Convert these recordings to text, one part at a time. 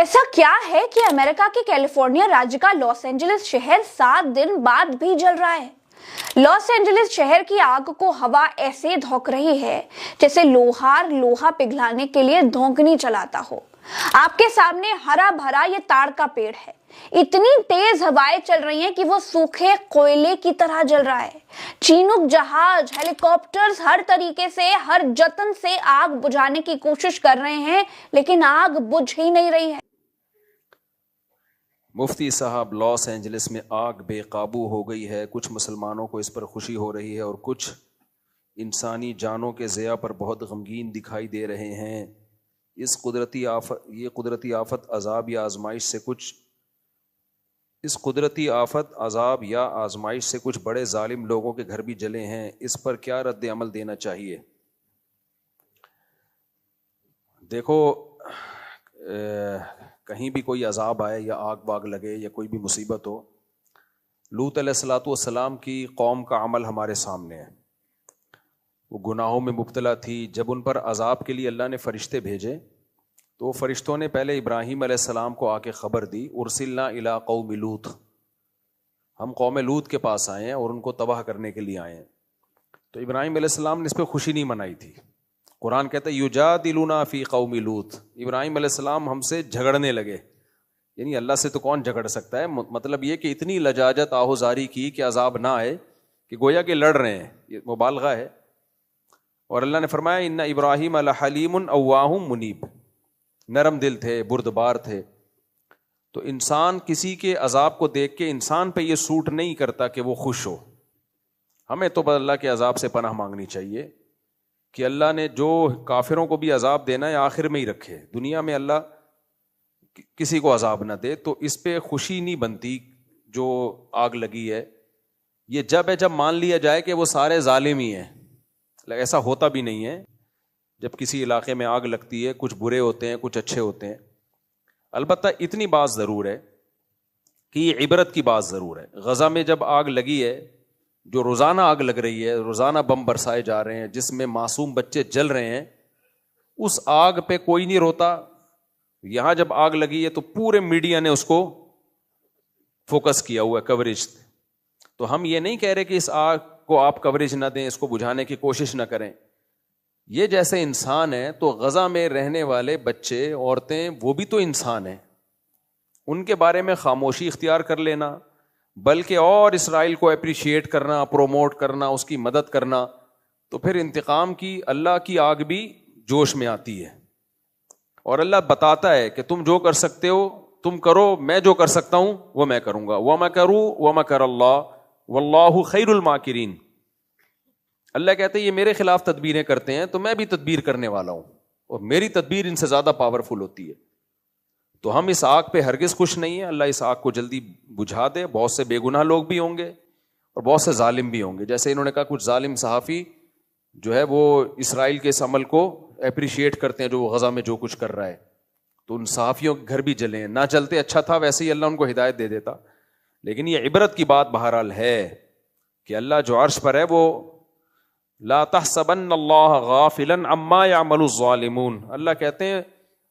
ایسا کیا ہے کہ امریکہ کے کیلیفورنیا راجیہ کا لاس اینجلس شہر 7 دن بعد بھی جل رہا ہے؟ لاس اینجلس شہر کی آگ کو ہوا ایسے دھونک رہی ہے جیسے لوہار لوہا پگھلانے کے لیے دھونکنی چلاتا ہو۔ آپ کے سامنے ہرا بھرا یہ تاڑ کا پیڑ ہے، اتنی تیز ہوائیں چل رہی ہیں کہ وہ سوکھے کوئلے کی طرح جل رہا ہے۔ چینوک جہاز، ہیلی کاپٹرز ہر طریقے سے، ہر جتن سے آگ بجھانے کی کوشش کر رہے ہیں، لیکن آگ بجھ ہی نہیں رہی ہے۔ مفتی صاحب، لاس اینجلس میں آگ بے قابو ہو گئی ہے، کچھ مسلمانوں کو اس پر خوشی ہو رہی ہے اور کچھ انسانی جانوں کے ضیاع پر بہت غمگین دکھائی دے رہے ہیں۔ یہ قدرتی آفت عذاب یا آزمائش سے کچھ بڑے ظالم لوگوں کے گھر بھی جلے ہیں، اس پر کیا رد عمل دینا چاہیے؟ دیکھو، کہیں بھی کوئی عذاب آئے یا آگ باگ لگے یا کوئی بھی مصیبت ہو، لوط علیہ الصلوۃ والسلام کی قوم کا عمل ہمارے سامنے ہے۔ وہ گناہوں میں مبتلا تھی، جب ان پر عذاب کے لیے اللہ نے فرشتے بھیجے تو فرشتوں نے پہلے ابراہیم علیہ السلام کو آ کے خبر دی، ارسلنا الی قوم لوط، ہم قوم لوط کے پاس آئے ہیں اور ان کو تباہ کرنے کے لیے آئے ہیں۔ تو ابراہیم علیہ السلام نے اس پہ خوشی نہیں منائی تھی۔ قرآن کہتا ہے یجادلونا فی قوم لوط، ابراہیم علیہ السلام ہم سے جھگڑنے لگے، یعنی اللہ سے تو کون جھگڑ سکتا ہے، مطلب یہ کہ اتنی لجاجت آہوزاری کی کہ عذاب نہ آئے، کہ گویا کہ لڑ رہے ہیں، یہ مبالغہ ہے۔ اور اللہ نے فرمایا ان ابراہیم لحلیم اواہ منیب، نرم دل تھے، بردبار تھے۔ تو انسان کسی کے عذاب کو دیکھ کے انسان پہ یہ سوٹ نہیں کرتا کہ وہ خوش ہو۔ ہمیں تو بس اللہ کے عذاب سے پناہ مانگنی چاہیے کہ اللہ نے جو کافروں کو بھی عذاب دینا ہے آخر میں ہی رکھے، دنیا میں اللہ کسی کو عذاب نہ دے۔ تو اس پہ خوشی نہیں بنتی جو آگ لگی ہے، یہ جب مان لیا جائے کہ وہ سارے ظالم ہی ہیں۔ ایسا ہوتا بھی نہیں ہے۔ جب کسی علاقے میں آگ لگتی ہے، کچھ برے ہوتے ہیں، کچھ اچھے ہوتے ہیں۔ البتہ اتنی بات ضرور ہے کہ یہ عبرت کی بات ضرور ہے۔ غزہ میں جب آگ لگی ہے، جو روزانہ آگ لگ رہی ہے، روزانہ بم برسائے جا رہے ہیں جس میں معصوم بچے جل رہے ہیں، اس آگ پہ کوئی نہیں روتا۔ یہاں جب آگ لگی ہے تو پورے میڈیا نے اس کو فوکس کیا ہوا ہے، کوریج۔ تو ہم یہ نہیں کہہ رہے کہ اس آگ کو آپ کوریج نہ دیں، اس کو بجھانے کی کوشش نہ کریں۔ یہ جیسے انسان ہے تو غزہ میں رہنے والے بچے، عورتیں، وہ بھی تو انسان ہیں، ان کے بارے میں خاموشی اختیار کر لینا، بلکہ اور اسرائیل کو اپریشیٹ کرنا، پروموٹ کرنا، اس کی مدد کرنا، تو پھر انتقام کی اللہ کی آگ بھی جوش میں آتی ہے۔ اور اللہ بتاتا ہے کہ تم جو کر سکتے ہو تم کرو، میں جو کر سکتا ہوں وہ میں کروں گا۔ وَمَكَرُوا وَمَكَرَ اللَّهُ وَاللَّهُ خَيْرُ الْمَاكِرِينَ۔ اللہ کہتے ہیں یہ میرے خلاف تدبیریں کرتے ہیں تو میں بھی تدبیر کرنے والا ہوں، اور میری تدبیر ان سے زیادہ پاورفل ہوتی ہے۔ تو ہم اس آگ پہ ہرگز خوش نہیں ہیں۔ اللہ اس آگ کو جلدی بجھا دے۔ بہت سے بے گناہ لوگ بھی ہوں گے اور بہت سے ظالم بھی ہوں گے، جیسے انہوں نے کہا کچھ ظالم صحافی جو ہے وہ اسرائیل کے اس عمل کو اپریشیٹ کرتے ہیں جو وہ غزہ میں جو کچھ کر رہا ہے، تو ان صحافیوں کے گھر بھی جلے ہیں۔ نہ چلتے اچھا تھا، ویسے ہی اللہ ان کو ہدایت دے دیتا۔ لیکن یہ عبرت کی بات بہرحال ہے کہ اللہ جو عرش پر ہے وہ لا تحسبن اللہ غافلا عما يعمل الظالمون، اللہ کہتے ہیں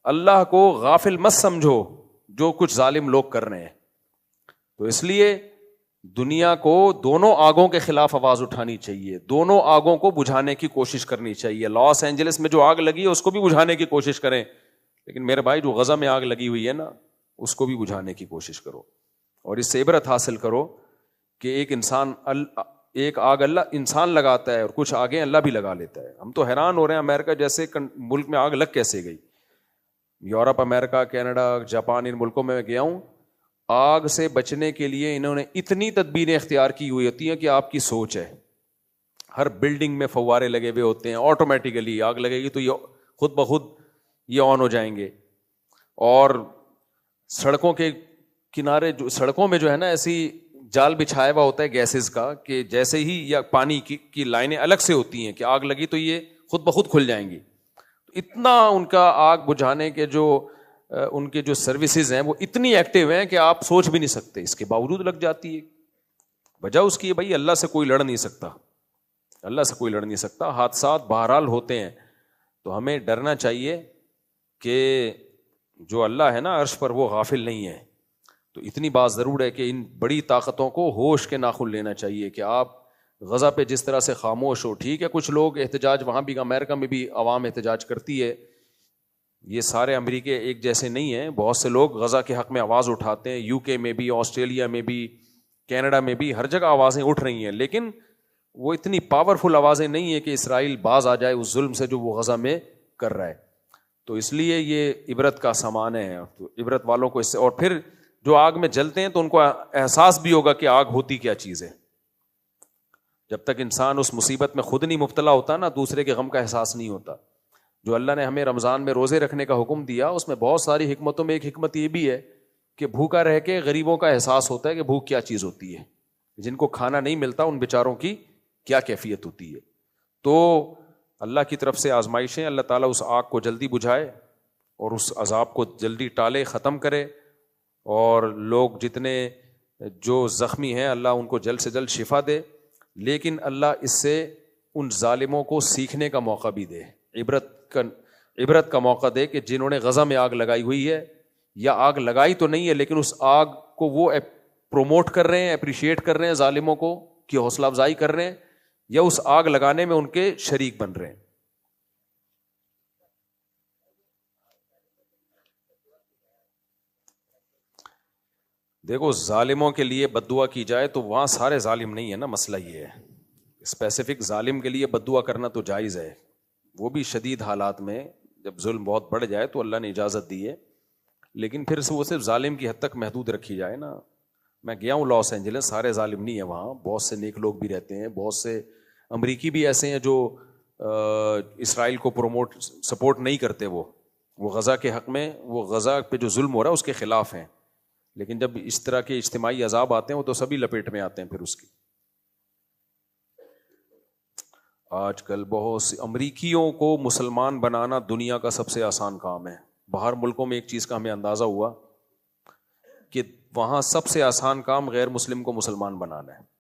اللہ کو غافل مت سمجھو جو کچھ ظالم لوگ کر رہے ہیں۔ تو اس لیے دنیا کو دونوں آگوں کے خلاف آواز اٹھانی چاہیے، دونوں آگوں کو بجھانے کی کوشش کرنی چاہیے۔ لاس اینجلس میں جو آگ لگی ہے اس کو بھی بجھانے کی کوشش کریں، لیکن میرے بھائی جو غزہ میں آگ لگی ہوئی ہے نا، اس کو بھی بجھانے کی کوشش کرو، اور اس سے عبرت حاصل کرو کہ ایک آگ اللہ انسان لگاتا ہے اور کچھ آگیں اللہ بھی لگا لیتا ہے۔ ہم تو حیران ہو رہے ہیں، امریکہ جیسے ملک میں آگ لگ کیسے گئی؟ یورپ، امریکہ، کینیڈا، جاپان، ان ملکوں میں گیا ہوں، آگ سے بچنے کے لیے انہوں نے اتنی تدبیریں اختیار کی ہوئی ہوتی ہیں کہ آپ کی سوچ ہے۔ ہر بلڈنگ میں فوارے لگے ہوئے ہوتے ہیں، آٹومیٹیکلی آگ لگے گی تو یہ خود بخود یہ آن ہو جائیں گے۔ اور سڑکوں کے کنارے، جو سڑکوں میں جو ہے نا ایسی جال بچھایا ہوا ہوتا ہے گیسز کا، کہ جیسے ہی یا پانی کی لائنیں الگ سے ہوتی ہیں کہ آگ لگی تو یہ خود بخود کھل جائیں گی۔ اتنا ان کا آگ بجھانے کے جو ان کے جو سروسز ہیں وہ اتنی ایکٹیو ہیں کہ آپ سوچ بھی نہیں سکتے، اس کے باوجود لگ جاتی ہے۔ وجہ اس کی ہے بھائی اللہ سے کوئی لڑ نہیں سکتا، اللہ سے کوئی لڑ نہیں سکتا۔ حادثات بہرحال ہوتے ہیں، تو ہمیں ڈرنا چاہیے کہ جو اللہ ہے نا عرش پر وہ غافل نہیں ہے. تو اتنی بات ضرور ہے کہ ان بڑی طاقتوں کو ہوش کے ناخن لینا چاہیے کہ آپ غزہ پہ جس طرح سے خاموش ہو. ٹھیک ہے کچھ لوگ احتجاج وہاں بھی, امریکہ میں بھی عوام احتجاج کرتی ہے, یہ سارے امریکے ایک جیسے نہیں ہیں, بہت سے لوگ غزہ کے حق میں آواز اٹھاتے ہیں, یو کے میں بھی, آسٹریلیا میں بھی, کینیڈا میں بھی, ہر جگہ آوازیں اٹھ رہی ہیں, لیکن وہ اتنی پاورفل آوازیں نہیں ہیں کہ اسرائیل باز آ جائے اس ظلم سے جو وہ غزہ میں کر رہا ہے. تو اس لیے یہ عبرت کا سامان ہے, تو عبرت والوں کو اس سے, اور پھر جو آگ میں جلتے ہیں تو ان کو احساس بھی ہوگا کہ آگ ہوتی کیا چیز ہے. جب تک انسان اس مصیبت میں خود نہیں مبتلا ہوتا نا, دوسرے کے غم کا احساس نہیں ہوتا. جو اللہ نے ہمیں رمضان میں روزے رکھنے کا حکم دیا اس میں بہت ساری حکمتوں میں ایک حکمت یہ بھی ہے کہ بھوکا رہ کے غریبوں کا احساس ہوتا ہے کہ بھوک کیا چیز ہوتی ہے, جن کو کھانا نہیں ملتا ان بیچاروں کی کیا کیفیت ہوتی ہے. تو اللہ کی طرف سے آزمائشیں, اللہ تعالیٰ اس آگ کو جلدی بجھائے اور اس عذاب کو جلدی ٹالے, ختم کرے, اور لوگ جتنے جو زخمی ہیں اللہ ان کو جلد سے جلد شفا دے. لیکن اللہ اس سے ان ظالموں کو سیکھنے کا موقع بھی دے, عبرت کا موقع دے کہ جنہوں نے غزہ میں آگ لگائی ہوئی ہے, یا آگ لگائی تو نہیں ہے لیکن اس آگ کو وہ پروموٹ کر رہے ہیں, اپریشیٹ کر رہے ہیں, ظالموں کو کی حوصلہ افزائی کر رہے ہیں, یا اس آگ لگانے میں ان کے شریک بن رہے ہیں. دیکھو ظالموں کے لیے بد دعا کی جائے تو وہاں سارے ظالم نہیں ہے نا, مسئلہ یہ ہے. اسپیسیفک ظالم کے لیے بد دعا کرنا تو جائز ہے, وہ بھی شدید حالات میں جب ظلم بہت بڑھ جائے تو اللہ نے اجازت دی ہے, لیکن پھر وہ صرف ظالم کی حد تک محدود رکھی جائے نا. میں گیا ہوں لاس اینجلس, سارے ظالم نہیں ہیں وہاں, بہت سے نیک لوگ بھی رہتے ہیں, بہت سے امریکی بھی ایسے ہیں جو اسرائیل کو سپورٹ نہیں کرتے, وہ غزہ کے حق میں, وہ غزہ پہ جو ظلم ہو رہا ہے اس کے خلاف ہیں. لیکن جب اس طرح کے اجتماعی عذاب آتے ہیں وہ تو سبھی لپیٹ میں آتے ہیں پھر اس کی. آج کل بہت سی امریکیوں کو مسلمان بنانا دنیا کا سب سے آسان کام ہے. باہر ملکوں میں ایک چیز کا ہمیں اندازہ ہوا کہ وہاں سب سے آسان کام غیر مسلم کو مسلمان بنانا ہے.